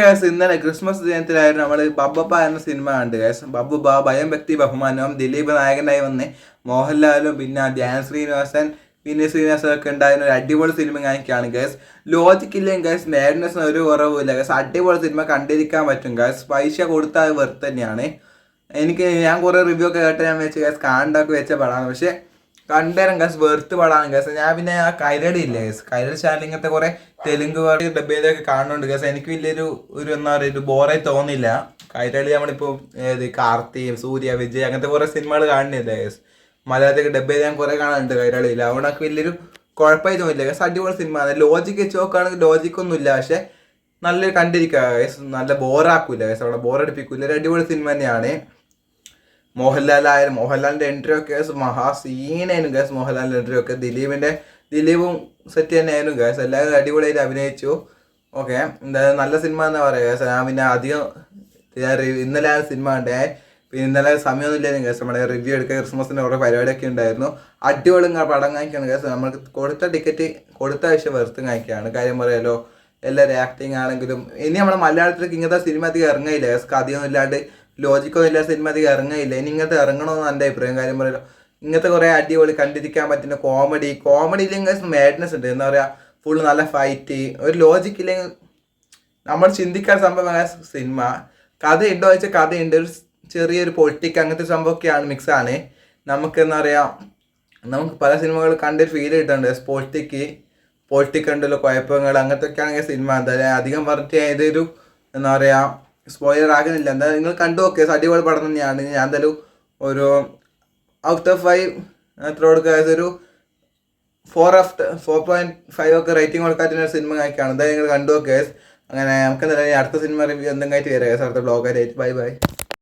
Guys ഇന്നലെ Christmas ദിനത്തിലായിരുന്നു നമ്മൾ ബബ്ബപ്പ എന്ന സിനിമ കണ്ട് ഗൈസ്. ബബ്ബപ്പ ഭയം വ്യക്തി ബഹുമാനവും ദിലീപ് നായകനായി വന്ന് മോഹൻലാലും പിന്നെ ധ്യാൻ ശ്രീനിവാസൻ പിന്നെ ശ്രീനിവാസനൊക്കെ ഉണ്ടായിരുന്ന ഒരു അടിപൊളി സിനിമ കാണിക്കുകയാണ് ഗൈസ്. ലോജിക്കില്ലെങ്കിൽ ഗൈസ് മാഡ്നസിന് ഒരു കുറവില്ല ഗൈസ്. അടിപൊളി സിനിമ കണ്ടിരിക്കാൻ പറ്റും ഗൈസ്. പൈസ കൊടുത്താൽ വെറുതെ തന്നെയാണ്. ഞാൻ കുറേ റിവ്യൂ ഒക്കെ കേട്ട് ഞാൻ വെച്ച് ഗൈസ് കാണ്ടൊക്കെ വെച്ച പടമാണ്. പക്ഷെ കണ്ടേരം ഗൈസ് വെറുത്ത് പടമാണ് ഗൈസ്. ഞാൻ പിന്നെ ആ കൈരടി ഇല്ല ഗൈസ്, കൈരടി ചാനൽ ഇങ്ങനത്തെ കുറെ തെലുങ്ക് ഡബ്ബയിലൊക്കെ കാണുന്നുണ്ട് ഗൈസ്. എനിക്ക് വലിയൊരു എന്താ പറയുക ഒരു ബോറായി തോന്നില്ല. കൈരളി നമ്മളിപ്പോൾ കാർത്തി, സൂര്യ, വിജയ് അങ്ങനത്തെ കുറേ സിനിമകൾ കാണുന്നില്ല ഗൈസ്. മലയാളത്തിൽ ഡബ്ബയിൽ ഞാൻ കുറേ കാണാനുണ്ട് കൈരളിയിൽ. അതുകൊണ്ടൊക്കെ വലിയൊരു കുഴപ്പമായി തോന്നില്ല ഗൈസ്. അടിപൊളി സിനിമ. ലോജിക്ക് വെച്ച് നോക്കുകയാണെങ്കിൽ ലോജിക്കൊന്നും ഇല്ല, പക്ഷെ നല്ലൊരു കണ്ടിരിക്കുക ഗൈസ്. നല്ല ബോറാക്കൂല ഗൈസ്, അവിടെ ബോറടിപ്പിക്കൂല. ഒരു അടിപൊളി സിനിമ തന്നെയാണ്. മോഹൻലാലിൻ്റെ എൻട്രി ഒക്കെ മഹാ സീനായിരുന്നു ഗൈസ്. മോഹൻലാലിൻ്റെ എൻട്രി ഒക്കെ ദിലീപും സെറ്റ് തന്നെയായിരുന്നു ഗൈസ്. എല്ലാവരും അടിപൊളിയായിട്ട് അഭിനയിച്ചു. ഓക്കെ, എന്തായാലും നല്ല സിനിമ എന്നാ പറയുക ഗൈസ്. ഞാൻ പിന്നെ അധികം ഇന്നലെ ആ സിനിമ കണ്ടേ, പിന്നെ ഇന്നലെ സമയമൊന്നും ഇല്ലായിരുന്നു ഗൈസ്. നമ്മുടെ റിവ്യൂ എടുക്കുക, ക്രിസ്മസിൻ്റെ കുറേ പരിപാടിയൊക്കെ ഉണ്ടായിരുന്നു. അടിപൊളി പടം കാണിക്കുകയാണ് ഗൈസ്. നമ്മൾക്ക് കൊടുത്ത ടിക്കറ്റ് കൊടുത്ത ആവശ്യം വെറുത്ത് കാണിക്കുകയാണ്. കാര്യം പറയാലോ, എല്ലാവരും ആക്ടിങ് ആണെങ്കിലും ഇനി നമ്മുടെ മലയാളത്തിലേക്ക് ഇങ്ങനത്തെ സിനിമ അധികം ഇറങ്ങയില്ല ഗൈസ്. കഥയൊന്നും ഇല്ലാണ്ട് ലോജിക്കൊന്നും ഇല്ലാത്ത സിനിമ അധികം ഇറങ്ങയില്ല. ഇനി ഇങ്ങനത്തെ ഇറങ്ങണമെന്ന് എൻ്റെ അഭിപ്രായം. കാര്യം പറയാലോ, ഇങ്ങനത്തെ കുറേ അടിപൊളി കണ്ടിരിക്കാൻ പറ്റുന്ന കോമഡി ഇല്ലെങ്കിൽ മാഡ്നസ് ഉണ്ട്. എന്താ പറയുക, ഫുള്ള് നല്ല ഫൈറ്റ്, ഒരു ലോജിക്ക് ഇല്ലെങ്കിൽ നമ്മൾ ചിന്തിക്കാൻ സംഭവം സിനിമ. കഥ ഉണ്ടോ വെച്ചാൽ കഥയുണ്ട്, ഒരു ചെറിയൊരു പൊളിറ്റിക് അങ്ങനത്തെ സംഭവമൊക്കെയാണ് മിക്സാണ്. നമുക്ക് എന്താ പറയുക, നമുക്ക് പല സിനിമകൾ കണ്ടൊരു ഫീൽ കിട്ടുന്നുണ്ട്. പൊളിറ്റിക് ഉണ്ടല്ലോ, കുഴപ്പങ്ങൾ അങ്ങനത്തെ ഒക്കെ ആണെങ്കിൽ സിനിമ എന്താ അധികം പറഞ്ഞിട്ട് ഏതൊരു എന്താ പറയുക സ്പോയിലർ ആകുന്നില്ല. എന്തായാലും നിങ്ങൾ കണ്ടു നോക്കിയ അടിപൊളി പടം തന്നെയാണ്. ഞാൻ എന്തായാലും ഒരു ഔട്ട് ഓഫ് 5 എത്ര കൊടുക്കുക, ഒരു 4.5 ഒക്കെ റേറ്റിംഗ് കൊടുക്കാത്ത സിനിമ കാണിക്കുകയാണ്. എന്തായാലും നിങ്ങൾ കണ്ടു നോക്കിയ അങ്ങനെ നമുക്ക് എന്തായാലും അടുത്ത സിനിമ റിവ്യൂ എന്തെങ്കിലും ആയിട്ട് വരാം അടുത്ത ബ്ലോഗായിട്ട്. ബൈ.